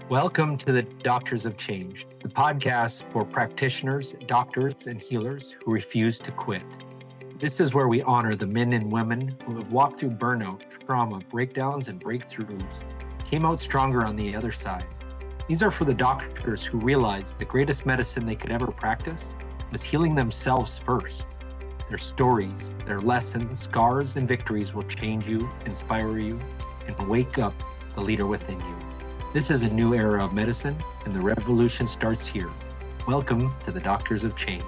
Welcome to the Doctors of Change, the podcast for practitioners, doctors, and healers who refuse to quit. This is where we honor the men and women who have walked through burnout, trauma, breakdowns, and breakthroughs, came out stronger on the other side. These are for the doctors who realized the greatest medicine they could ever practice was healing themselves first. Their stories, their lessons, scars, and victories will change you, inspire you, and wake up the leader within you. This is a new era of medicine, and the revolution starts here. Welcome to the Doctors of Change.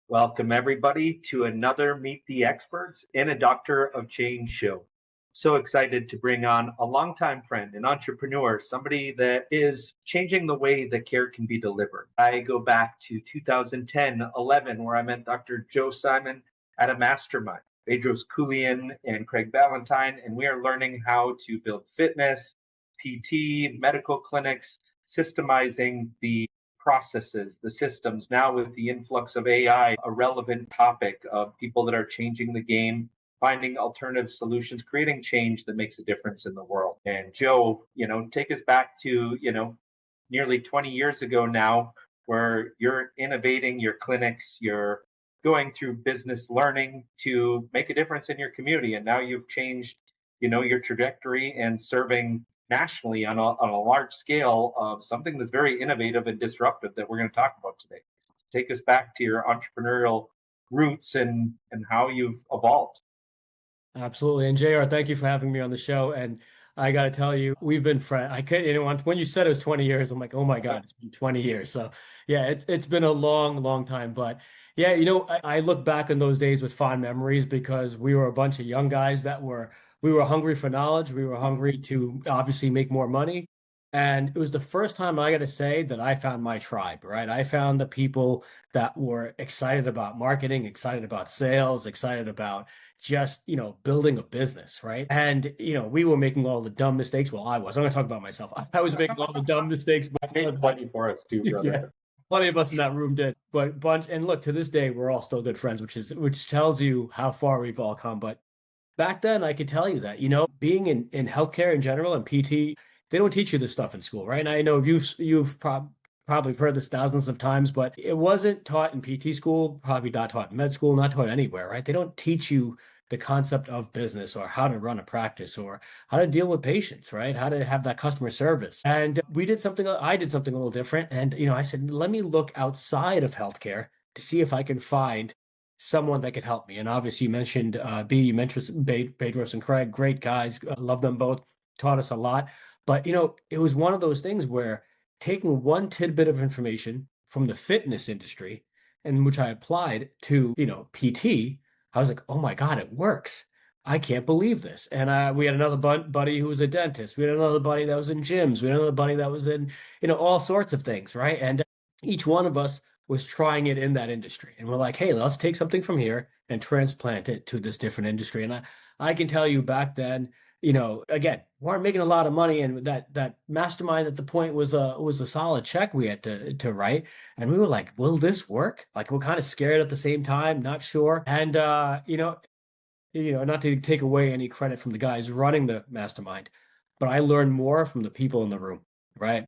Welcome, everybody, to another Meet the Experts in a Doctor of Change show. So excited to bring on a longtime friend, an entrepreneur, somebody that is changing the way that care can be delivered. I go back to 2010-11, where I met Dr. Joe Simon at a mastermind, Bedros Keuilian and Craig Ballantyne, and we are learning how to build fitness, PT, medical clinics, systemizing the processes, the systems. Now with the influx of AI, a relevant topic of people that are changing the game, finding alternative solutions, creating change that makes a difference in the world. And Joe, take us back to, nearly 20 years ago now, where you're innovating your clinics, you're going through business learning to make a difference in your community. And now you've changed, your trajectory and serving nationally on a large scale of something that's very innovative and disruptive that we're going to talk about today. Take us back to your entrepreneurial roots and how you've evolved. Absolutely. And JR, thank you for having me on the show. And I got to tell you, we've been friends. I can't, when you said it was 20 years, I'm like, oh my God, it's been 20 years. So yeah, it's been a long time. But yeah, I look back on those days with fond memories because we were a bunch of young guys we were hungry for knowledge. We were hungry to obviously make more money. And it was the first time I got to say that I found my tribe, right? I found the people that were excited about marketing, excited about sales, excited about just, building a business, right? And, we were making all the dumb mistakes. Well, I was. I'm going to talk about myself. I was making all the dumb mistakes. I made plenty for us too, brother. Yeah, plenty of us in that room did. But bunch, and look, to this day, we're all still good friends, which tells you how far we've all come. But back then, I could tell you that, being in healthcare in general and PT, they don't teach you this stuff in school, right? And I know you've probably heard this thousands of times, but it wasn't taught in PT school, probably not taught in med school, not taught anywhere, right? They don't teach you the concept of business or how to run a practice or how to deal with patients, right? How to have that customer service. And I did something a little different. And, I said, let me look outside of healthcare to see if I can find someone that could help me. And obviously you mentioned Bedros and Craig, great guys. Love them both, taught us a lot. But, it was one of those things where taking one tidbit of information from the fitness industry and which I applied to, PT, I was like, oh my God, it works. I can't believe this. And we had another buddy who was a dentist. We had another buddy that was in gyms. We had another buddy that was in, all sorts of things, right? And each one of us was trying it in that industry. And we're like, hey, let's take something from here and transplant it to this different industry. And I can tell you back then, again, weren't making a lot of money, and that mastermind at the point was a solid check we had to write, and we were like, will this work? Like, we're kind of scared at the same time, not sure, and not to take away any credit from the guys running the mastermind, but I learned more from the people in the room, right?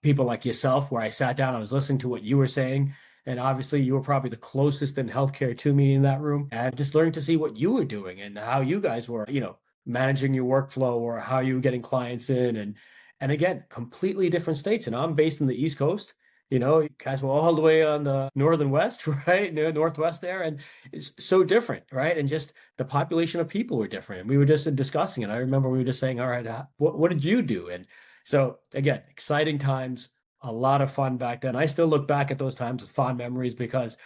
People like yourself, where I sat down, I was listening to what you were saying. And obviously, you were probably the closest in healthcare to me in that room, and just learning to see what you were doing and how you guys were, managing your workflow or how you were getting clients in. And again, completely different states. And I'm based in the East Coast. You guys were all the way on the northern west, right? Northwest there. And it's so different, right? And just the population of people were different. And we were just discussing it. I remember we were just saying, all right, what did you do? And so again, exciting times, a lot of fun back then. I still look back at those times with fond memories because,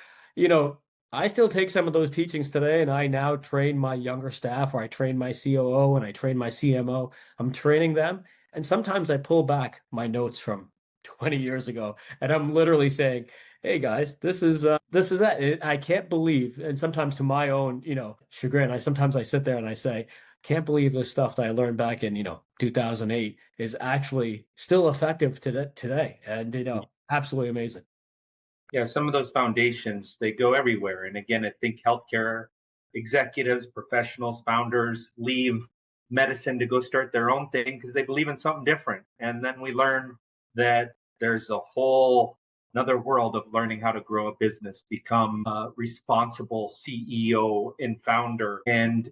I still take some of those teachings today, and I now train my younger staff, or I train my COO and I train my CMO. I'm training them. And sometimes I pull back my notes from 20 years ago, and I'm literally saying, hey guys, this is that. I can't believe, and sometimes to my own, chagrin, sometimes I sit there and I say, can't believe the stuff that I learned back in, 2008 is actually still effective today. And, absolutely amazing. Yeah, some of those foundations, they go everywhere. And again, I think healthcare executives, professionals, founders leave medicine to go start their own thing because they believe in something different. And then we learn that there's a whole another world of learning how to grow a business, become a responsible CEO and founder. And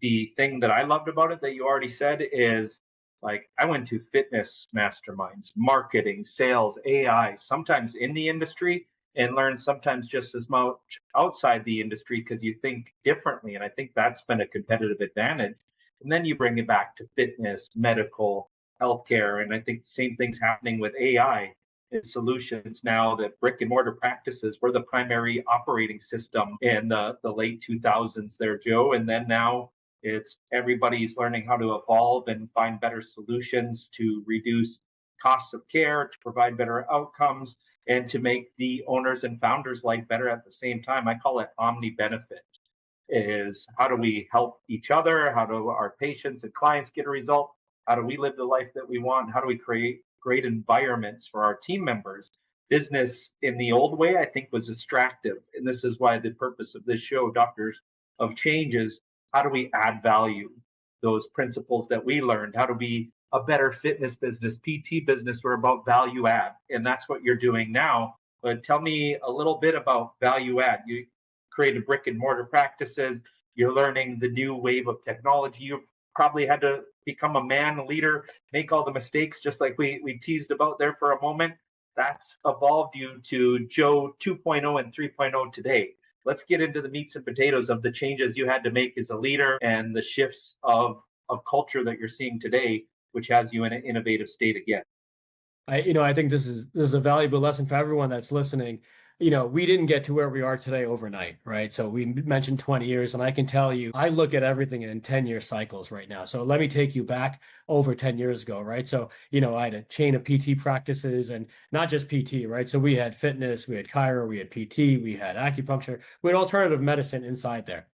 the thing that I loved about it that you already said is, like, I went to fitness masterminds, marketing, sales, AI, sometimes in the industry, and learned sometimes just as much outside the industry because you think differently. And I think that's been a competitive advantage. And then you bring it back to fitness, medical, healthcare. And I think the same thing's happening with AI and solutions now that brick and mortar practices were the primary operating system in the late 2000s there, Joe. And then now it's everybody's learning how to evolve and find better solutions to reduce costs of care, to provide better outcomes, and to make the owners and founders' life better at the same time. I call it omni benefit. Is how do we help each other? How do our patients and clients get a result? How do we live the life that we want? How do we create great environments for our team members? Business in the old way, I think, was extractive. And this is why the purpose of this show, Doctors of Change, is how do we add value? Those principles that we learned, how to be a better fitness business, PT business, we're about value add. And that's what you're doing now. But tell me a little bit about value add. You created brick and mortar practices. You're learning the new wave of technology. You've probably had to become a man, a leader, make all the mistakes, just like we teased about there for a moment. That's evolved you to Joe 2.0 and 3.0 today. Let's get into the meats and potatoes of the changes you had to make as a leader and the shifts of culture that you're seeing today, which has you in an innovative state again. I think this is a valuable lesson for everyone that's listening. We didn't get to where we are today overnight, right? So we mentioned 20 years, and I can tell you, I look at everything in 10-year cycles right now. So let me take you back over 10 years ago, right? So, I had a chain of PT practices, and not just PT, right? So we had fitness, we had chiro, we had PT, we had acupuncture, we had alternative medicine inside there.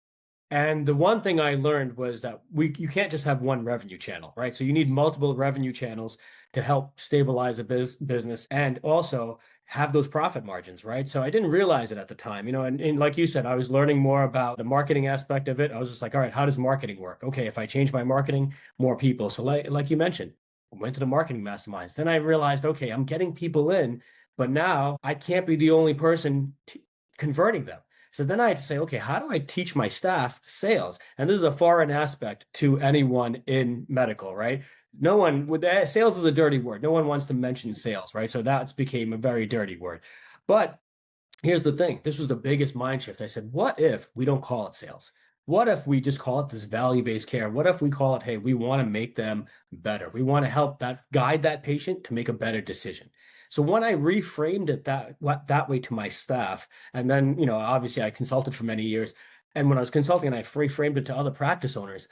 And the one thing I learned was that you can't just have one revenue channel, right? So you need multiple revenue channels to help stabilize a business and also have those profit margins, right? So I didn't realize it at the time, and like you said, I was learning more about the marketing aspect of it. I was just like, all right, how does marketing work? Okay, if I change my marketing, more people. So like you mentioned, I went to the marketing masterminds. Then I realized, okay, I'm getting people in, but now I can't be the only person converting them. So then I had to say, okay, how do I teach my staff sales? And this is a foreign aspect to anyone in medical, right? No one would, sales is a dirty word. No one wants to mention sales, right? So that's became a very dirty word. But here's the thing. This was the biggest mind shift. I said, what if we don't call it sales? What if we just call it this value-based care? What if we call it, hey, we want to make them better. We want to help guide that patient to make a better decision. So when I reframed it that way to my staff, and then, obviously I consulted for many years, and when I was consulting and I reframed it to other practice owners,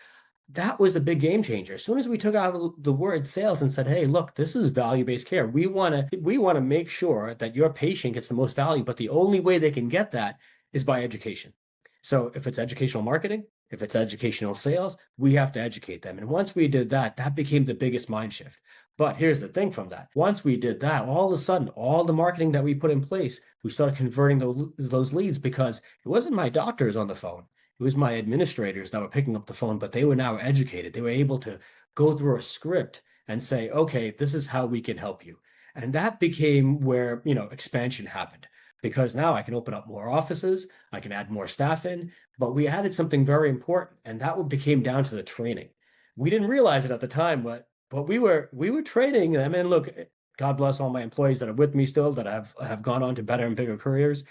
that was the big game changer. As soon as we took out the word sales and said, hey, look, this is value-based care. We want to make sure that your patient gets the most value, but the only way they can get that is by education. So if it's educational marketing, if it's educational sales, we have to educate them. And once we did that, that became the biggest mind shift. But here's the thing from that. Once we did that, all of a sudden, all the marketing that we put in place, we started converting those leads because it wasn't my doctors on the phone. It was my administrators that were picking up the phone, but they were now educated. They were able to go through a script and say, okay, this is how we can help you. And that became where, expansion happened. Because now I can open up more offices, I can add more staff in, but we added something very important, and that became down to the training. We didn't realize it at the time, but we were training them. And look, God bless all my employees that are with me still, that have gone on to better and bigger careers.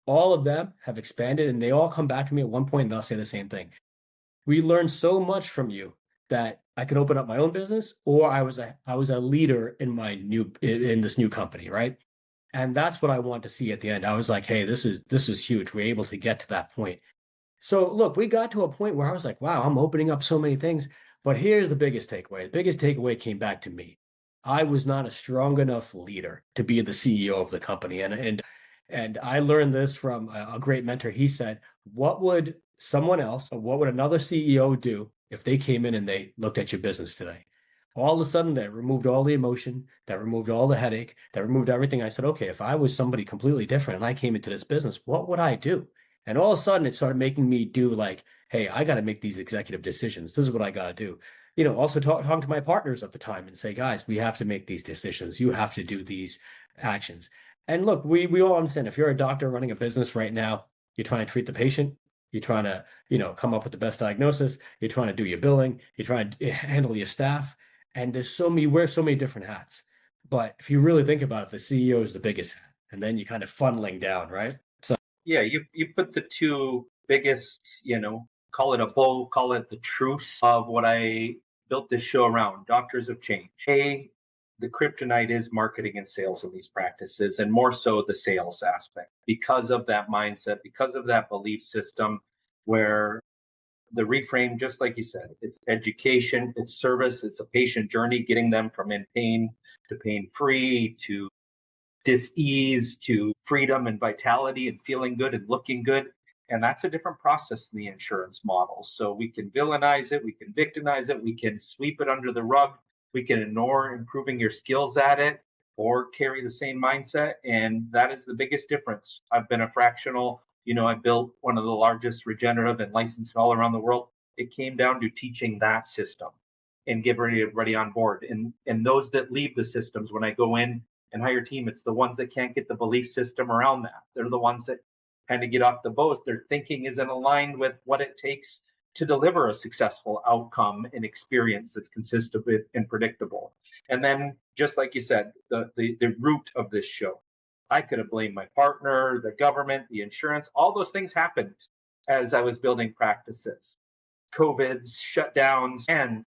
All of them have expanded, and they all come back to me at one point and they'll say the same thing. We learned so much from you that I could open up my own business, or I was a leader in this new company, right? And that's what I want to see at the end. I was like, hey, this is huge. We're able to get to that point. So look, we got to a point where I was like, wow, I'm opening up so many things. But here's the biggest takeaway. The biggest takeaway came back to me. I was not a strong enough leader to be the CEO of the company. And I learned this from a great mentor. He said, what would someone else, or what would another CEO do if they came in and they looked at your business today? All of a sudden, that removed all the emotion, that removed all the headache, that removed everything. I said, okay, if I was somebody completely different and I came into this business, what would I do? And all of a sudden, it started making me do like, hey, I got to make these executive decisions. This is what I got to do. also talking to my partners at the time and say, guys, we have to make these decisions. You have to do these actions. And look, we all understand if you're a doctor running a business right now, you're trying to treat the patient, you're trying to, come up with the best diagnosis, you're trying to do your billing, you're trying to handle your staff. And you wear so many different hats. But if you really think about it, the CEO is the biggest hat. And then you kind of funneling down, right? So Yeah, you put the two biggest, call it a bow, call it the truce of what I built this show around. Doctors of change. The kryptonite is marketing and sales in these practices, and more so the sales aspect because of that mindset, because of that belief system where the reframe, just like you said, it's education, it's service, it's a patient journey, getting them from in pain to pain free to dis-ease to freedom and vitality and feeling good and looking good. And that's a different process in the insurance model. So we can villainize it, we can victimize it, we can sweep it under the rug, we can ignore improving your skills at it, or carry the same mindset. And that is the biggest difference. I've been a fractional, I built one of the largest regenerative and licensed all around the world. It came down to teaching that system and get everybody on board. And those that leave the systems, when I go in and hire team, it's the ones that can't get the belief system around that. They're the ones that kind of get off the boat. Their thinking isn't aligned with what it takes to deliver a successful outcome and experience that's consistent and predictable. And then, just like you said, the root of this show, I could have blamed my partner, the government, the insurance. All those things happened as I was building practices. COVIDs, shutdowns, and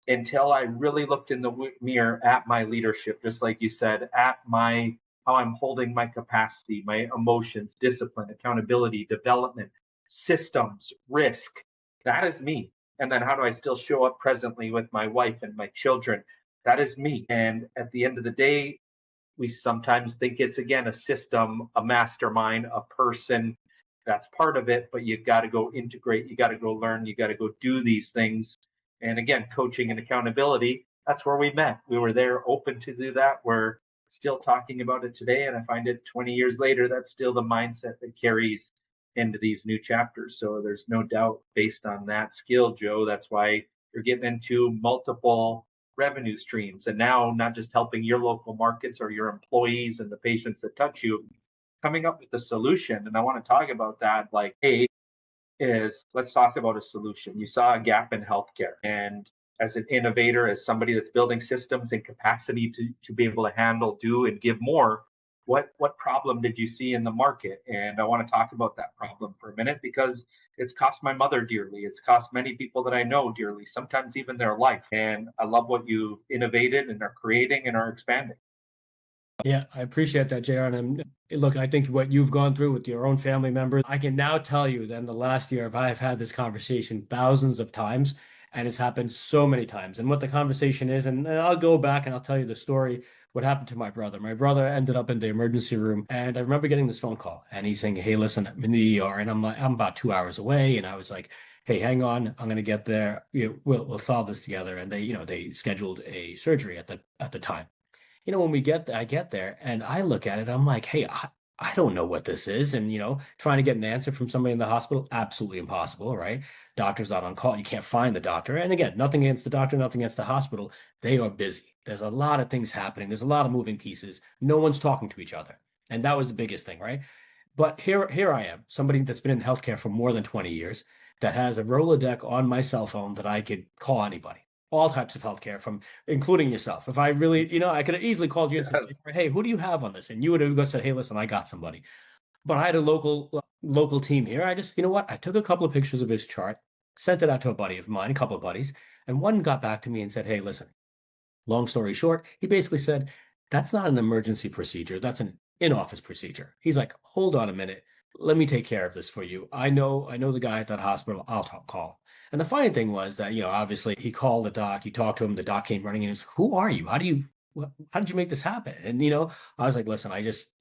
until I really looked in the mirror at my leadership, just like you said, at my how I'm holding my capacity, my emotions, discipline, accountability, development, systems, risk. That is me. And then how do I still show up presently with my wife and my children? That is me. And at the end of the day, we sometimes think it's again a system, a mastermind, a person. That's part of it, but you got to go integrate, you got to go learn, you got to go do these things. And again, coaching and accountability, that's where we met. We were there open to do that. We're still talking about it today. And I find it 20 years later, that's still the mindset that carries into these new chapters. So there's no doubt based on that skill, Joe, that's why you're getting into multiple revenue streams. And now not just helping your local markets or your employees and the patients that touch you, coming up with a solution. And I want to talk about that. Like, hey, let's talk about a solution. You saw a gap in healthcare. And as an innovator, as somebody that's building systems and capacity to be able to handle, do, and give more, what problem did you see in the market? And I want to talk about that problem for a minute because it's cost my mother dearly. It's cost many people that I know dearly, sometimes even their life. And I love what you've innovated and are creating and are expanding. yeah, I appreciate that, JR. And look, I think what you've gone through with your own family members, I can now tell you that in the last year, I've had this conversation thousands of times, and it's happened so many times. And what the conversation is, and I'll go back and I'll tell you the story, what happened to my brother. My brother ended up in the emergency room, and I remember getting this phone call, and he's saying, "Hey, listen, I'm in the ER, and I'm about 2 hours away." And I was like, "Hey, hang on, I'm gonna get there. We'll solve this together." And they scheduled a surgery at the time. When I get there and I look at it, I'm like, hey, I don't know what this is. And, trying to get an answer from somebody in the hospital, absolutely impossible, right? Doctor's not on call. You can't find the doctor. And again, nothing against the doctor, nothing against the hospital. They are busy. There's a lot of things happening. There's a lot of moving pieces. No one's talking to each other. And that was the biggest thing, right? But here I am, somebody that's been in healthcare for more than 20 years, that has a Rolodex on my cell phone that I could call anybody, all types of healthcare, from including yourself. If I really, I could have easily called you and said, Yes. "Hey, who do you have on this?" And you would have said, "Hey, listen, I got somebody." But I had a local team here. I just, I took a couple of pictures of his chart, sent it out to a buddy of mine, a couple of buddies, and one got back to me and said, "Hey, listen." Long story short, he basically said, "That's not an emergency procedure. That's an in-office procedure." He's like, "Hold on a minute. Let me take care of this for you. I know the guy at that hospital. I'll call." And the funny thing was that, obviously he called the doc, he talked to him, the doc came running in and said, "Who are you? How did you make this happen?" And, I was like, "Listen,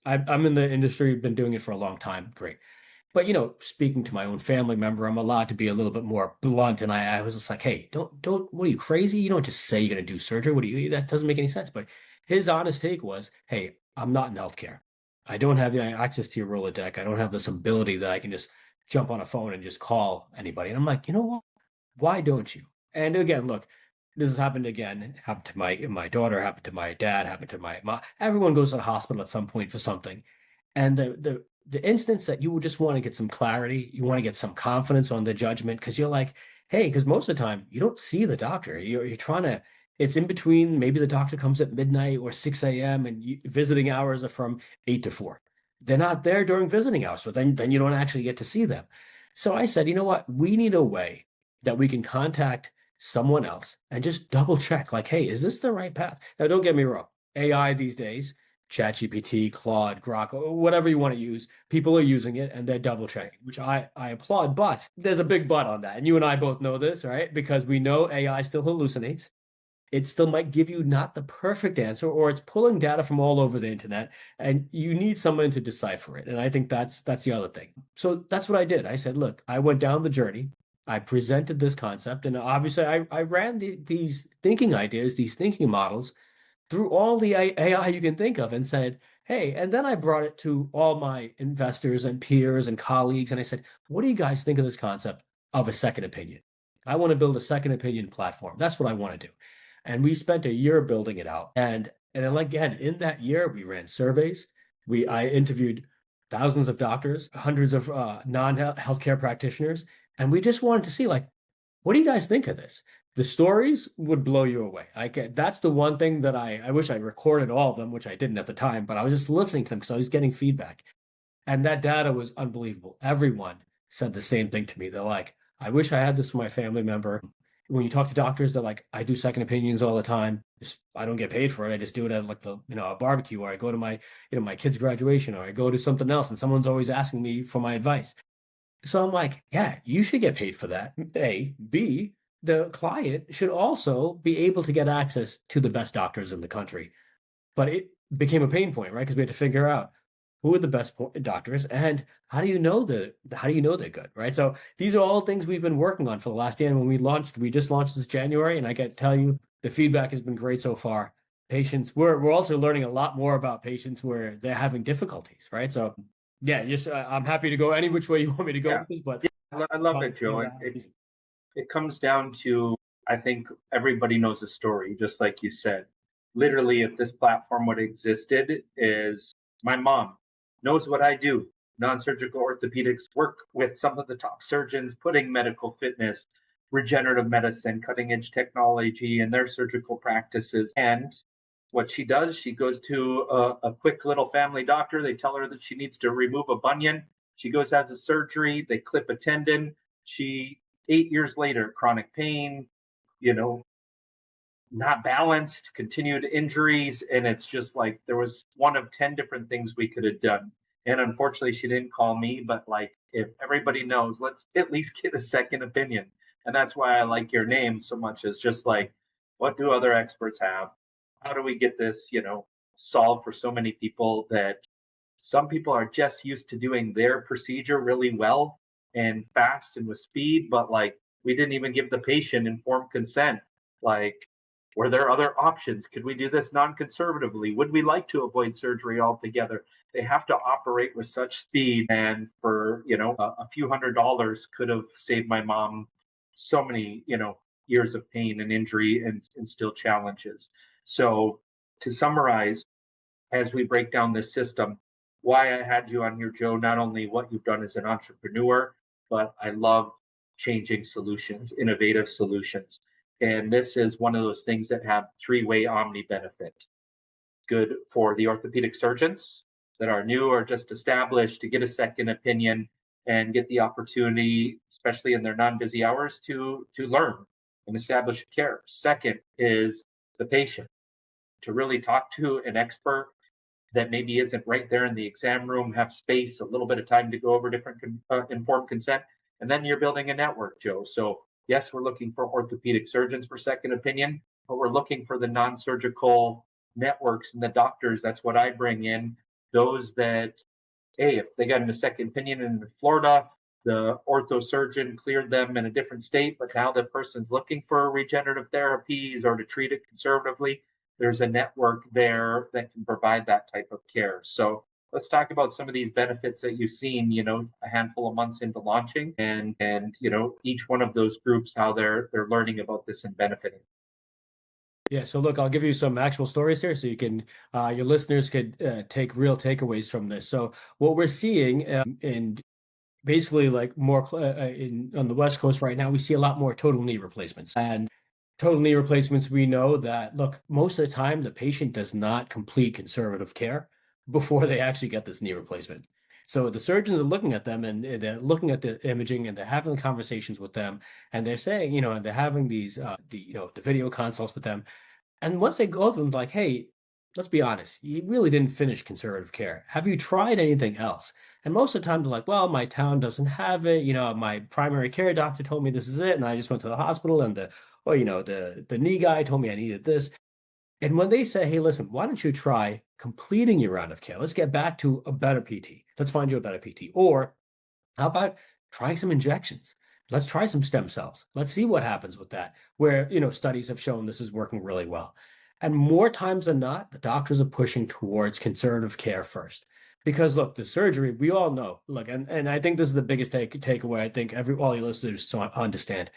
I'm in the industry, been doing it for a long time. Great." But, speaking to my own family member, I'm allowed to be a little bit more blunt. And I was just like, "Hey, what are you, crazy? You don't just say you're going to do surgery. That doesn't make any sense." But his honest take was, "Hey, I'm not in healthcare. I don't have the access to your Rolodex. I don't have this ability that I can just jump on a phone and just call anybody." And I'm like, "You know what? Why don't you?" And again, look, this has happened again. It happened to my daughter, happened to my dad, happened to my mom. Everyone goes to the hospital at some point for something. And the instance that you would just want to get some clarity, you want to get some confidence on the judgment, because you're like, hey, because most of the time you don't see the doctor. You're trying to, it's in between. Maybe the doctor comes at midnight or 6 a.m. and visiting hours are from 8 to 4. They're not there during visiting hours, so then you don't actually get to see them. So I said, you know what? We need a way that we can contact someone else and just double check, like, hey, is this the right path? Now, don't get me wrong. AI these days, ChatGPT, Claude, Grok, or whatever you want to use, people are using it and they're double checking, which I applaud. But there's a big but on that. And you and I both know this, right? Because we know AI still hallucinates. It still might give you not the perfect answer, or it's pulling data from all over the internet, and you need someone to decipher it. And I think that's the other thing. So that's what I did. I said, look, I went down the journey. I presented this concept, and obviously I ran these thinking ideas, these thinking models through all the AI you can think of and said, hey, and then I brought it to all my investors and peers and colleagues. And I said, what do you guys think of this concept of a second opinion? I want to build a second opinion platform. That's what I want to do. And we spent a year building it out. And then again, in that year, we ran surveys. I interviewed thousands of doctors, hundreds of non-healthcare practitioners, and we just wanted to see, like, what do you guys think of this? The stories would blow you away. That's the one thing that I wish I recorded all of them, which I didn't at the time, but I was just listening to them because I was getting feedback. And that data was unbelievable. Everyone said the same thing to me. They're like, I wish I had this for my family member. When you talk to doctors, they're like, I do second opinions all the time. I don't get paid for it. I just do it at like a barbecue, or I go to my kid's graduation, or I go to something else, and someone's always asking me for my advice. So I'm like, yeah, you should get paid for that. A, B, the client should also be able to get access to the best doctors in the country. But it became a pain point, right? Because we had to figure out who are the best doctors and how do you know they're good, right? So these are all things we've been working on for the last year. And when we just launched this January, and I can tell you the feedback has been great so far. Patients, we're also learning a lot more about patients where they're having difficulties, right? So yeah, just I'm happy to go any which way you want me to go Yeah. with this, but I love it, Joe. It comes down to, I think everybody knows a story, just like you said. Literally, if this platform would have existed, is my mom knows what I do. Non-surgical orthopedics, work with some of the top surgeons, putting medical fitness, regenerative medicine, cutting edge technology in their surgical practices. And what she does, she goes to a quick little family doctor. They tell her that she needs to remove a bunion. She goes, has a surgery. They clip a tendon. She 8 years later, chronic pain, you know, not balanced, continued injuries. And it's just like there was one of 10 different things we could have done. And unfortunately, she didn't call me, but like if everybody knows, let's at least get a second opinion. And that's why I like your name so much, is just like, what do other experts have? How do we get this, solved for so many people that some people are just used to doing their procedure really well and fast and with speed, but like we didn't even give the patient informed consent. Like, were there other options? Could we do this non conservatively? Would we like to avoid surgery altogether? They have to operate with such speed. And for, a few $100s could have saved my mom so many, years of pain and injury and still challenges. So to summarize, as we break down this system, why I had you on here, Joe, not only what you've done as an entrepreneur, but I love changing solutions, innovative solutions. And this is one of those things that have three-way omni benefit. Good for the orthopedic surgeons that are new or just established to get a second opinion and get the opportunity, especially in their non-busy hours, to learn and establish care. Second is the patient, to really talk to an expert that maybe isn't right there in the exam room, have space, a little bit of time to go over different informed consent. And then you're building a network, Joe. So yes, we're looking for orthopedic surgeons for second opinion, but we're looking for the non-surgical networks and the doctors. That's what I bring in. Those that, hey, if they got a second opinion in Florida, the ortho surgeon cleared them in a different state, but now the person's looking for regenerative therapies or to treat it conservatively, there's a network there that can provide that type of care. So let's talk about some of these benefits that you've seen, a handful of months into launching, and each one of those groups, how they're learning about this and benefiting. Yeah, so look, I'll give you some actual stories here so you can, your listeners could take real takeaways from this. So what we're seeing in basically like more on the West Coast right now, we see a lot more total knee replacements. And total knee replacements, we know that, look, most of the time the patient does not complete conservative care before they actually get this knee replacement. So the surgeons are looking at them and they're looking at the imaging and they're having conversations with them and they're saying, and they're having these, the video consults with them. And once they go to them, like, hey, let's be honest, you really didn't finish conservative care. Have you tried anything else? And most of the time they're like, well, my town doesn't have it. My primary care doctor told me this is it. And I just went to the hospital and the knee guy told me I needed this. And when they say, hey, listen, why don't you try completing your round of care? Let's get back to a better PT. Let's find you a better PT. Or how about trying some injections? Let's try some stem cells. Let's see what happens with that, where, studies have shown this is working really well. And more times than not, the doctors are pushing towards conservative care first. Because look, the surgery, we all know, look, and I think this is the biggest takeaway. I think all your listeners understand.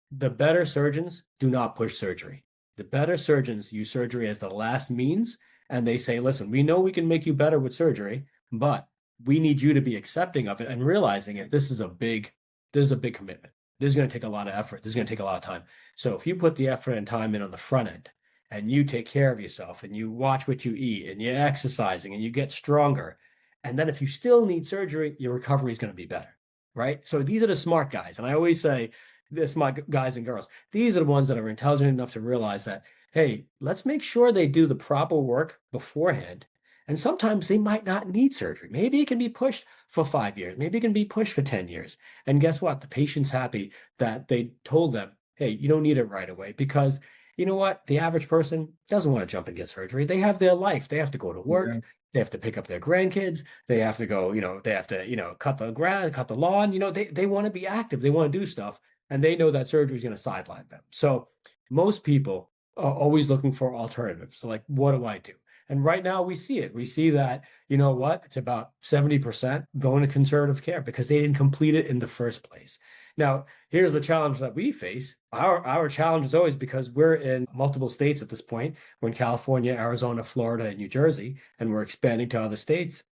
The better surgeons do not push surgery. The better surgeons use surgery as the last means, and they say, listen, we know we can make you better with surgery, but we need you to be accepting of it and realizing it. This is a big commitment. This is going to take a lot of effort. This is going to take a lot of time. So if you put the effort and time in on the front end and you take care of yourself and you watch what you eat and you're exercising and you get stronger, and then if you still need surgery, your recovery is going to be better, right? So these are the smart guys. And I always say, the smart guys and girls, these are the ones that are intelligent enough to realize that, hey, let's make sure they do the proper work beforehand. And sometimes they might not need surgery. Maybe it can be pushed for 5 years. Maybe it can be pushed for 10 years. And guess what? The patient's happy that they told them, hey, you don't need it right away. Because you know what? The average person doesn't want to jump and get surgery. They have their life. They have to go to work. Yeah. They have to pick up their grandkids. They have to go, they have to, cut the grass, cut the lawn. They want to be active. They want to do stuff. And they know that surgery is going to sideline them. So most people are always looking for alternatives. So like, what do I do? And right now we see it. We see that, it's about 70% going to conservative care because they didn't complete it in the first place. Now, here's the challenge that we face. Our challenge is always because we're in multiple states at this point. We're in California, Arizona, Florida, and New Jersey, and we're expanding to other states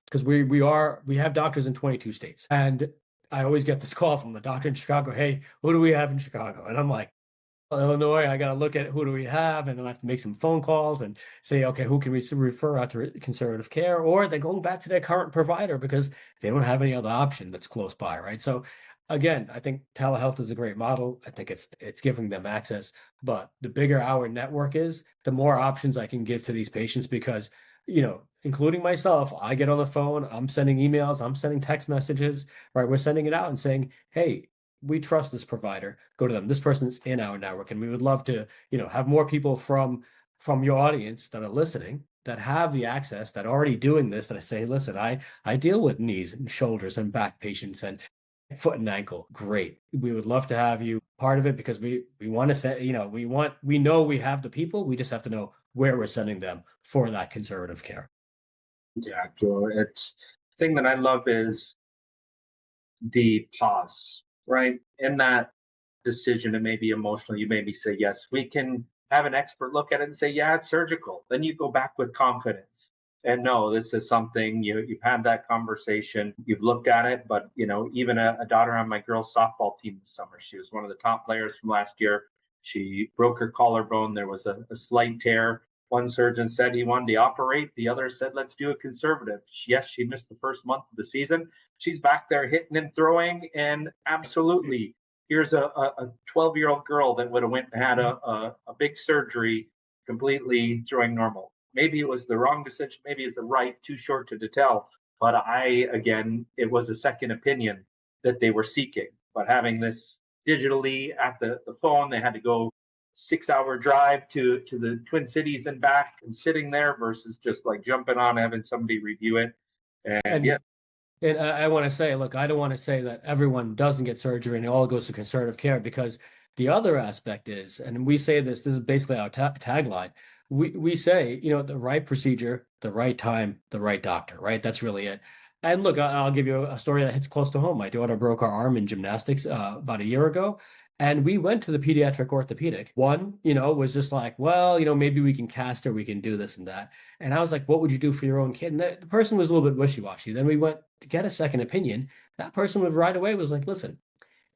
because we have doctors in 22 states. And I always get this call from the doctor in Chicago, hey, who do we have in Chicago? And I'm like, Illinois, I got to look at who do we have, and then I have to make some phone calls and say, okay, who can we refer out to conservative care? Or they're going back to their current provider because they don't have any other option that's close by, right? So again, I think telehealth is a great model. I think it's giving them access, but the bigger our network is, the more options I can give to these patients because, including myself, I get on the phone, I'm sending emails, I'm sending text messages, right? We're sending it out and saying, hey, we trust this provider, go to them. This person's in our network. And we would love to, have more people from your audience that are listening that have the access, that are already doing this, that I say, listen, I deal with knees and shoulders and back patients and foot and ankle. Great. We would love to have you part of it because we want to say, we know we have the people. We just have to know where we're sending them for that conservative care. Yeah, Joe. It's the thing that I love is the pause, right? In that decision, it may be emotional. You maybe say, yes, we can have an expert look at it and say, yeah, it's surgical. Then you go back with confidence. And no, this is something you've had that conversation, you've looked at it, but even a daughter on my girls' softball team this summer, she was one of the top players from last year. She broke her collarbone. There was a slight tear. One surgeon said he wanted to operate. The other said, let's do a conservative. Yes, she missed the first month of the season. She's back there hitting and throwing. And absolutely, here's a 12-year-old girl that would have went and had a big surgery, completely throwing normal. Maybe it was the wrong decision. Maybe it's the right, too short to tell. But it was a second opinion that they were seeking. But having this digitally at the phone, they had to go 6-hour drive to the Twin Cities and back and sitting there versus just like jumping on, having somebody review it. And yeah. And I want to say, look, I don't want to say that everyone doesn't get surgery and it all goes to conservative care because the other aspect is, and we say this is basically our tagline, we say, the right procedure, the right time, the right doctor, right? That's really it. And look, I'll give you a story that hits close to home. My daughter broke her arm in gymnastics about a year ago, and we went to the pediatric orthopedic. One, was just like, well, maybe we can cast her, we can do this and that. And I was like, what would you do for your own kid? And the person was a little bit wishy-washy. Then we went to get a second opinion. That person would right away was like, listen,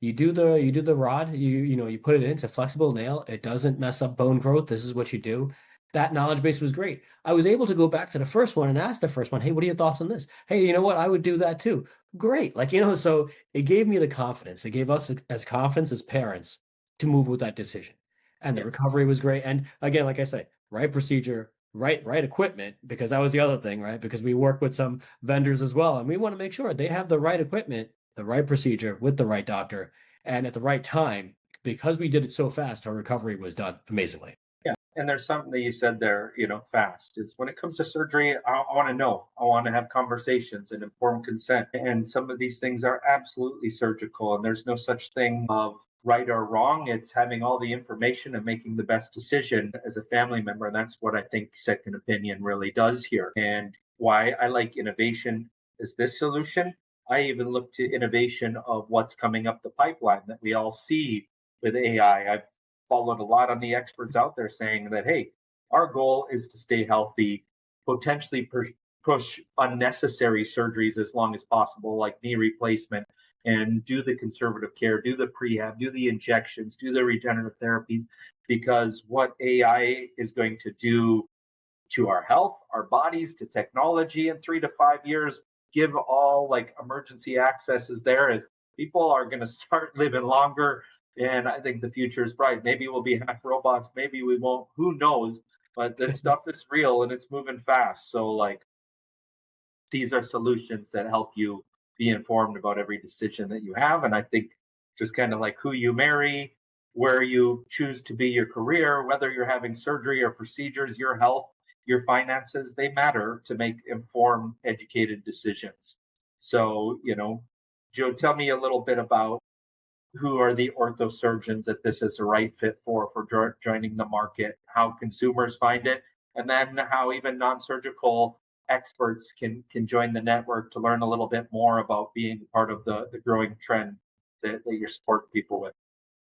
you do the rod, you put it in, it's a flexible nail, it doesn't mess up bone growth. This is what you do. That knowledge base was great. I was able to go back to the first one and ask the first one, hey, what are your thoughts on this? Hey, you know what? I would do that too. Great. Like, so it gave me the confidence. It gave us as confidence as parents to move with that decision. And the recovery was great. And again, like I say, right procedure, right equipment, because that was the other thing, right? Because we work with some vendors as well, and we want to make sure they have the right equipment, the right procedure with the right doctor, and at the right time. Because we did it so fast, our recovery was done amazingly. Yeah. And there's something that you said there, fast is when it comes to surgery, I want to know. I want to have conversations and informed consent. And some of these things are absolutely surgical, and there's no such thing of right or wrong. It's having all the information and making the best decision as a family member. And that's what I think second opinion really does here. And why I like innovation is this solution. I even look to innovation of what's coming up the pipeline that we all see with AI. I've followed a lot on the experts out there saying that, hey, our goal is to stay healthy, potentially push unnecessary surgeries as long as possible, like knee replacement, and do the conservative care, do the prehab, do the injections, do the regenerative therapies, because what AI is going to do to our health, our bodies, to technology in 3 to 5 years, give all like emergency access is there. As people are going to start living longer, and I think the future is bright. Maybe we'll be half robots, maybe we won't. Who knows? But this stuff is real and it's moving fast. So like these are solutions that help you be informed about every decision that you have. And I think just kind of like who you marry, where you choose to be your career, whether you're having surgery or procedures, your health, your finances, they matter to make informed, educated decisions. So, Joe, tell me a little bit about who are the ortho surgeons that this is a right fit for joining the market, how consumers find it, and then how even non-surgical experts can join the network to learn a little bit more about being part of the growing trend that you're supporting people with.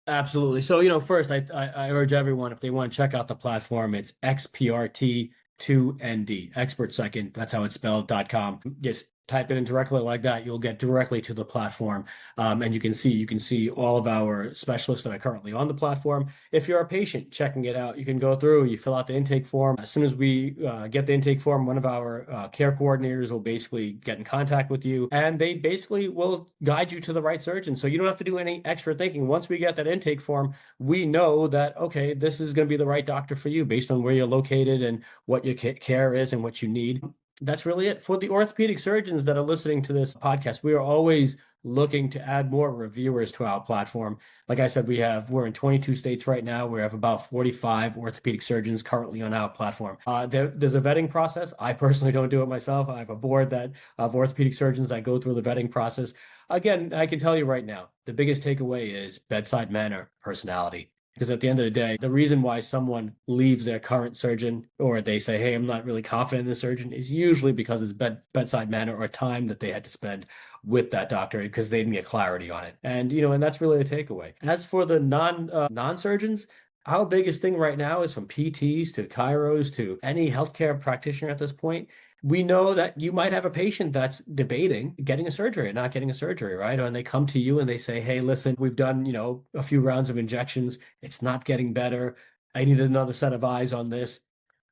Absolutely. So, first, I urge everyone, if they want to check out the platform, it's XPRT2ND, expert second. That's how it's spelled.com. Just type it in directly like that. You'll get directly to the platform. And you can see all of our specialists that are currently on the platform. If you're a patient checking it out, you can go through, you fill out the intake form. As soon as we get the intake form, one of our care coordinators will basically get in contact with you, and they basically will guide you to the right surgeon. So you don't have to do any extra thinking. Once we get that intake form, we know that, okay, this is going to be the right doctor for you based on where you're located and what your care is and what you need. That's really it. For the orthopedic surgeons that are listening to this podcast, we are always looking to add more reviewers to our platform. Like I said, we're in 22 states right now. We have about 45 orthopedic surgeons currently on our platform. There's a vetting process. I personally don't do it myself. I have a board of orthopedic surgeons that go through the vetting process. Again, I can tell you right now, the biggest takeaway is bedside manner, personality. Because at the end of the day, the reason why someone leaves their current surgeon or they say, hey, I'm not really confident in the surgeon is usually because it's bedside manner or time that they had to spend with that doctor because they didn't get clarity on it. And, and that's really the takeaway. As for the non-surgeons, our biggest thing right now is from PTs to chiros to any healthcare practitioner at this point. We know that you might have a patient that's debating getting a surgery or not getting a surgery, right? And they come to you and they say, hey, listen, we've done, a few rounds of injections. It's not getting better. I need another set of eyes on this.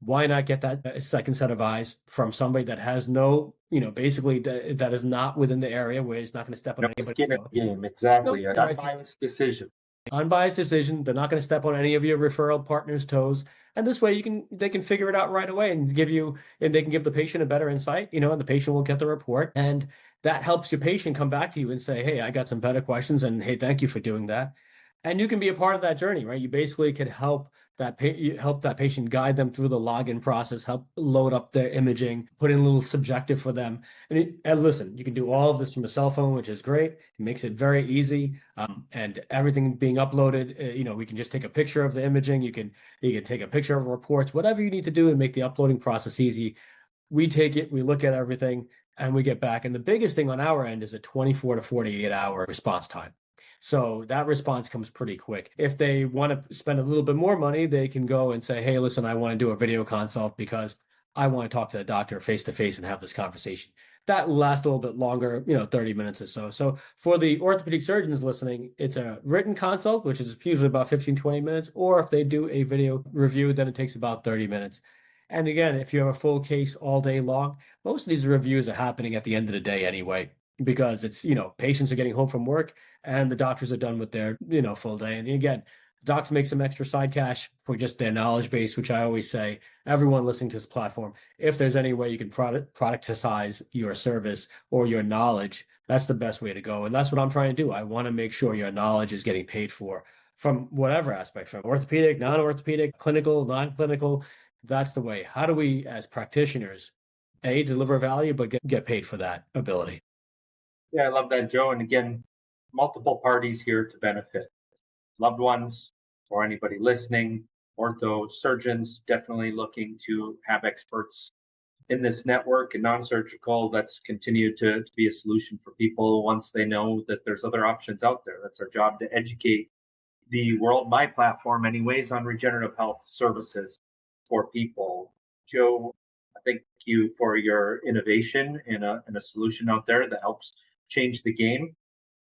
Why not get that second set of eyes from somebody that has no, basically that is not within the area where he's not going to step on anybody's skin in the game, exactly. An unbiased decision. Unbiased decision. They're not going to step on any of your referral partners' toes. And this way they can figure it out right away and they can give the patient a better insight, and the patient will get the report. And that helps your patient come back to you and say, hey, I got some better questions, and hey, thank you for doing that. And you can be a part of that journey, right? You basically can help help that patient, guide them through the login process, help load up their imaging, put in a little subjective for them. And listen, you can do all of this from a cell phone, which is great. It makes it very easy. And everything being uploaded, we can just take a picture of the imaging. You can take a picture of reports, whatever you need to do to make the uploading process easy. We take it, we look at everything, and we get back. And the biggest thing on our end is a 24 to 48-hour response time. So that response comes pretty quick. If they want to spend a little bit more money, they can go and say, hey, listen, I want to do a video consult because I want to talk to the doctor face to face and have this conversation. That lasts a little bit longer, 30 minutes or so. So for the orthopedic surgeons listening, it's a written consult, which is usually about 15, 20 minutes. Or if they do a video review, then it takes about 30 minutes. And again, if you have a full case all day long, most of these reviews are happening at the end of the day anyway, because it's, patients are getting home from work and the doctors are done with their, full day. And again, docs make some extra side cash for just their knowledge base, which I always say, everyone listening to this platform, if there's any way you can productize your service or your knowledge, that's the best way to go. And that's what I'm trying to do. I want to make sure your knowledge is getting paid for from whatever aspect, from orthopedic, non-orthopedic, clinical, non-clinical. That's the way. How do we, as practitioners, deliver value, but get paid for that ability? Yeah, I love that, Joe. And again, multiple parties here to benefit: loved ones or anybody listening, ortho surgeons definitely looking to have experts in this network, and non-surgical that's continued to be a solution for people once they know that there's other options out there. That's our job, to educate the world, my platform anyways, on regenerative health services for people. Joe, I thank you for your innovation in a solution out there that helps change the game.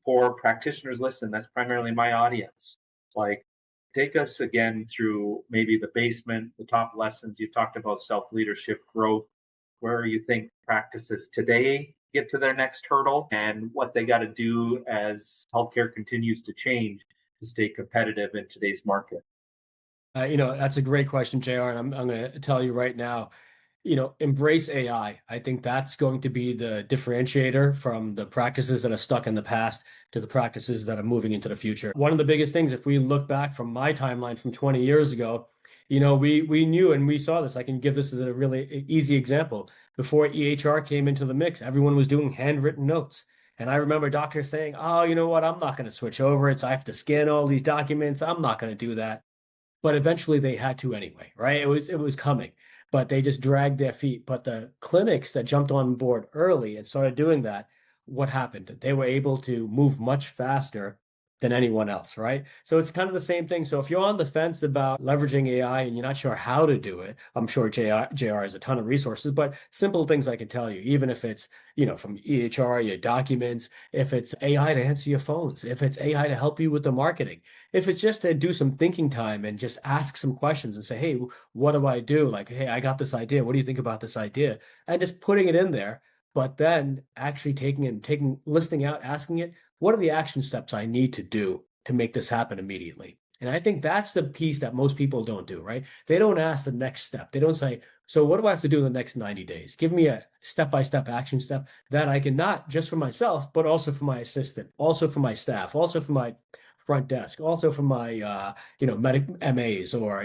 For practitioners listen, that's primarily my audience. Like, take us again through maybe the basement, the top lessons. You talked about self-leadership, growth, where you think practices today get to their next hurdle, and what they got to do as healthcare continues to change to stay competitive in today's market. That's a great question, JR. And I'm going to tell you right now, embrace AI. I think that's going to be the differentiator from the practices that are stuck in the past to the practices that are moving into the future. One of the biggest things, if we look back from my timeline from 20 years ago, we knew and we saw this. I can give this as a really easy example. Before EHR came into the mix, everyone was doing handwritten notes. And I remember doctors saying, oh, you know what? I'm not going to switch over. I have to scan all these documents. I'm not going to do that. But eventually they had to anyway, right? It was coming, but they just dragged their feet. But the clinics that jumped on board early and started doing that, what happened? They were able to move much faster than anyone else, right? So it's kind of the same thing. So if you're on the fence about leveraging AI and you're not sure how to do it, I'm sure JR has a ton of resources, but simple things I can tell you, even if it's, from EHR, your documents, if it's AI to answer your phones, if it's AI to help you with the marketing, if it's just to do some thinking time and just ask some questions and say, hey, what do I do? Like, hey, I got this idea. What do you think about this idea? And just putting it in there, but then actually listening out, asking it, what are the action steps I need to do to make this happen immediately? And I think that's the piece that most people don't do, right? They don't ask the next step. They don't say, so what do I have to do in the next 90 days? Give me a step-by-step action step that I can, not just for myself, but also for my assistant, also for my staff, also for my front desk, also for my, medic MAs, or,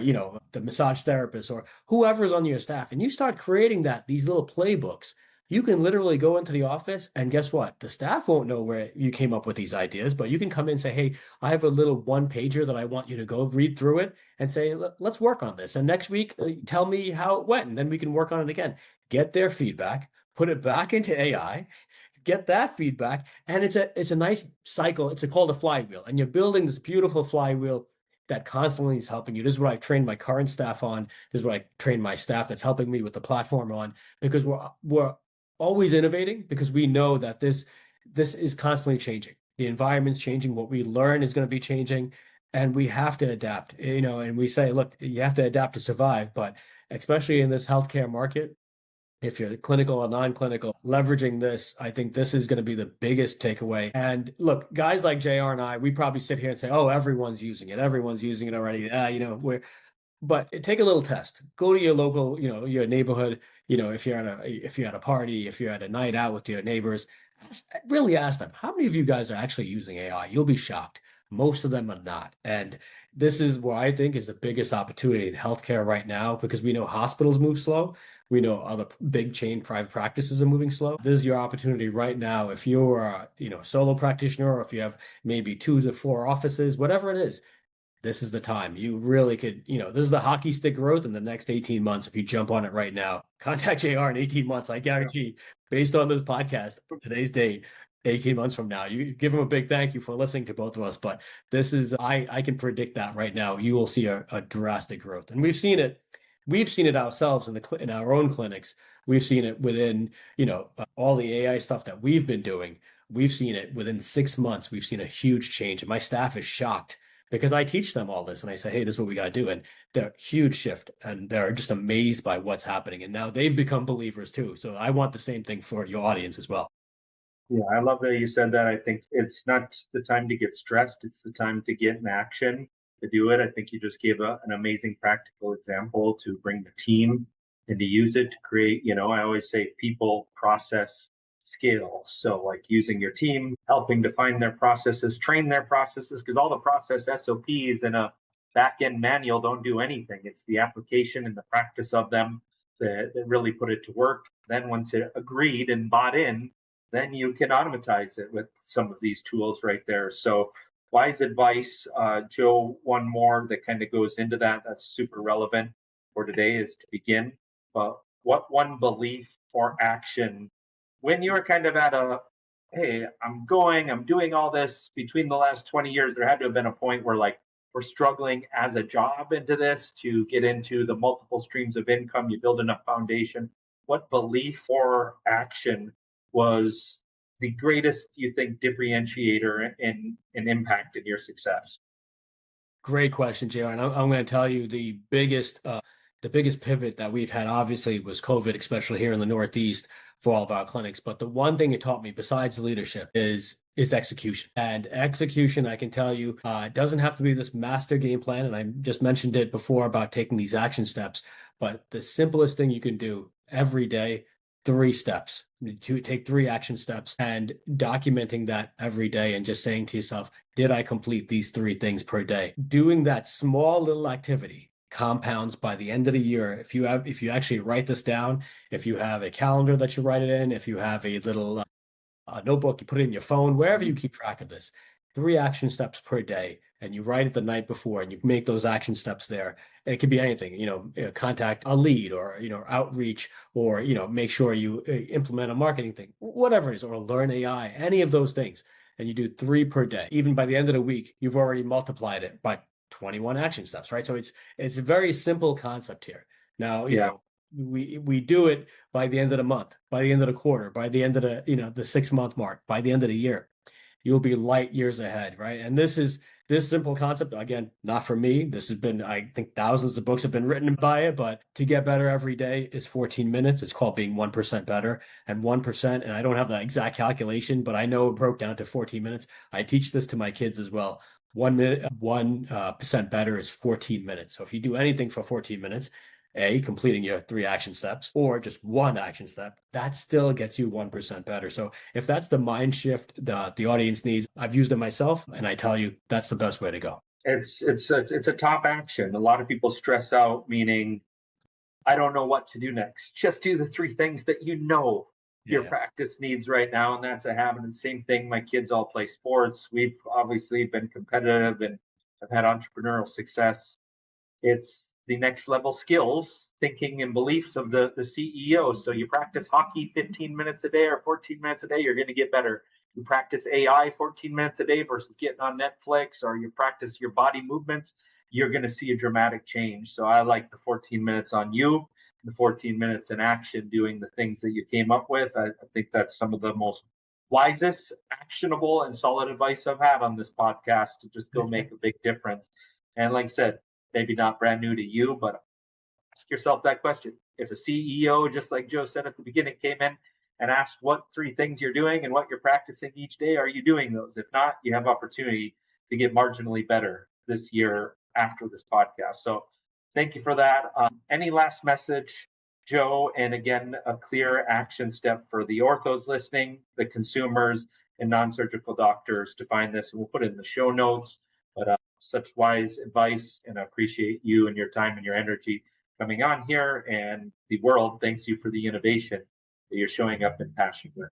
the massage therapist, or whoever's on your staff. And you start creating these little playbooks. You can literally go into the office and guess what? The staff won't know where you came up with these ideas, but you can come in and say, hey, I have a little one pager that I want you to go read through it and say, let's work on this. And next week, tell me how it went, and then we can work on it again. Get their feedback, put it back into AI, get that feedback. And it's a nice cycle. It's called a flywheel. And you're building this beautiful flywheel that constantly is helping you. This is what I've trained my current staff on. This is what I train my staff that's helping me with the platform on, because we're always innovating, because we know that this is constantly changing. The environment's changing. What we learn is going to be changing, and we have to adapt, and we say, look, you have to adapt to survive. But especially in this healthcare market, if you're clinical or non-clinical, leveraging this, I think this is going to be the biggest takeaway. And look, guys like JR and I, we probably sit here and say, oh, everyone's using it. Everyone's using it already. But take a little test. Go to your local, your neighborhood. If you're at a party, if you're at a night out with your neighbors, really ask them, how many of you guys are actually using AI? You'll be shocked. Most of them are not. And this is what I think is the biggest opportunity in healthcare right now, because we know hospitals move slow. We know other big chain private practices are moving slow. This is your opportunity right now. If you're a, solo practitioner, or if you have maybe 2 to 4 offices, whatever it is, this is the time. You really could, this is the hockey stick growth in the next 18 months. If you jump on it right now, contact JR in 18 months. I guarantee, based on this podcast, today's date, 18 months from now, you give him a big thank you for listening to both of us. But this is, I can predict that right now. You will see a drastic growth. And we've seen it. We've seen it ourselves in our own clinics. We've seen it within, all the AI stuff that we've been doing. We've seen it within 6 months. We've seen a huge change. And my staff is shocked because I teach them all this and I say, hey, this is what we got to do. And they're huge shift and they're just amazed by what's happening. And now they've become believers too. So I want the same thing for your audience as well. Yeah, I love that you said that. I think it's not the time to get stressed. It's the time to get in action to do it. I think you just gave an amazing practical example to bring the team and to use it to create, I always say people, process, scale. So like using your team, helping define their processes, train their processes, because all the process SOPs in a back-end manual don't do anything. It's the application and the practice of them that really put it to work. Then once it agreed and bought in, then you can automatize it with some of these tools right there. So wise advice. Joe, one more that kind of goes into that's super relevant for today is to begin. But what one belief or action when you're kind of at hey, I'm doing all this between the last 20 years, there had to have been a point where like we're struggling as a job into this to get into the multiple streams of income, you build enough foundation. What belief or action was the greatest, you think, differentiator and impact in your success? Great question, JR. And I'm going to tell you the biggest pivot that we've had obviously was COVID, especially here in the Northeast for all of our clinics. But the one thing it taught me besides leadership is execution. And execution, I can tell you, it doesn't have to be this master game plan. And I just mentioned it before about taking these action steps. But the simplest thing you can do every day, 3 steps, to take 3 action steps and documenting that every day and just saying to yourself, did I complete these 3 things per day? Doing that small little activity compounds by the end of the year. If you actually write this down, if you have a calendar that you write it in, if you have a little notebook, you put it in your phone, wherever you keep track of this, 3 action steps per day, and you write it the night before and you make those action steps there. It could be anything, contact a lead or, outreach or, make sure you implement a marketing thing, whatever it is, or learn AI, any of those things. And you do 3 per day. Even by the end of the week, you've already multiplied it by 21 action steps, right? So it's a very simple concept here. Now, we do it by the end of the month, by the end of the quarter, by the end of the, the 6-month mark, by the end of the year. You'll be light years ahead, right? And this simple concept, again, not for me. This has been, I think thousands of books have been written by it, but to get better every day is 14 minutes. It's called being 1% better, and 1%, and I don't have the exact calculation, but I know it broke down to 14 minutes. I teach this to my kids as well. 1 minute, 1% better is 14 minutes. So if you do anything for 14 minutes, completing your 3 action steps or just 1 action step, that still gets you 1% better. So if that's the mind shift the audience needs, I've used it myself, and I tell you that's the best way to go. It's a top action. A lot of people stress out, meaning I don't know what to do next. Just do the 3 things that your practice needs right now, and that's a habit. And same thing, my kids all play sports. We've obviously been competitive and have had entrepreneurial success. It's the next level skills, thinking and beliefs of the CEO. So you practice hockey 15 minutes a day or 14 minutes a day, you're going to get better. You practice AI 14 minutes a day versus getting on Netflix, or you practice your body movements, you're going to see a dramatic change. So I like the 14 minutes on you, the 14 minutes in action, doing the things that you came up with. I think that's some of the most wisest, actionable, and solid advice I've had on this podcast to just go make a big difference. And like I said, maybe not brand new to you, but ask yourself that question. If a CEO, just like Joe said at the beginning, came in and asked what 3 things you're doing and what you're practicing each day, are you doing those? If not, you have opportunity to get marginally better this year after this podcast. So thank you for that. Any last message, Joe? And again, a clear action step for the orthos listening, the consumers, and non-surgical doctors to find this, and we'll put it in the show notes. But such wise advice, and I appreciate you and your time and your energy coming on here. And the world thanks you for the innovation that you're showing up in passion with.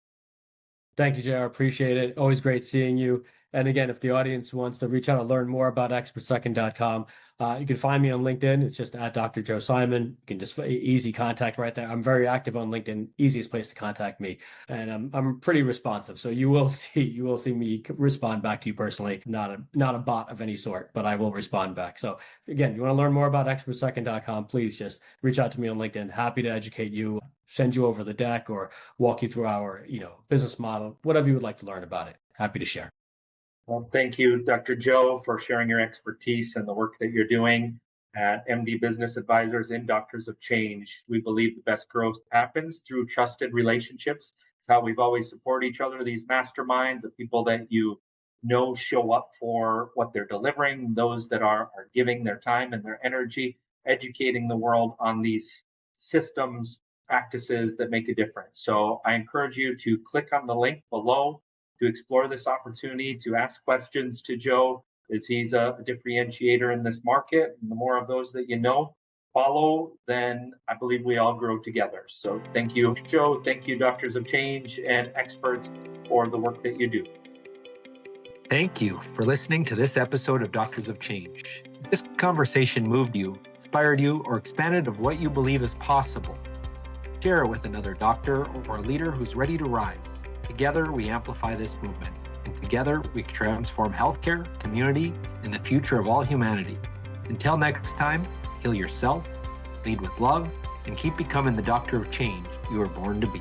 Thank you, JR. Appreciate it. Always great seeing you. And again, if the audience wants to reach out and learn more about expertsecond.com, you can find me on LinkedIn. It's just at Dr. Joe Simon. You can just easy contact right there. I'm very active on LinkedIn. Easiest place to contact me, and I'm pretty responsive. So you will see me respond back to you personally. Not a bot of any sort, but I will respond back. So again, you want to learn more about expertsecond.com, please just reach out to me on LinkedIn. Happy to educate you, send you over the deck, or walk you through our business model, whatever you would like to learn about it. Happy to share. Well, thank you, Dr. Joe, for sharing your expertise and the work that you're doing at MD Business Advisors and Doctors of Change. We believe the best growth happens through trusted relationships. It's how we've always supported each other, these masterminds, the people that you know show up for what they're delivering, those that are giving their time and their energy, educating the world on these systems, practices that make a difference. So I encourage you to click on the link below to explore this opportunity, to ask questions to Joe, as he's a differentiator in this market. And the more of those that follow, then I believe we all grow together. So thank you, Joe. Thank you, Doctors of Change and experts, for the work that you do. Thank you for listening to this episode of Doctors of Change. If this conversation moved you, inspired you, or expanded of what you believe is possible, share it with another doctor or a leader who's ready to rise. Together, we amplify this movement, and together we transform healthcare, community, and the future of all humanity. Until next time, heal yourself, lead with love, and keep becoming the doctor of change you were born to be.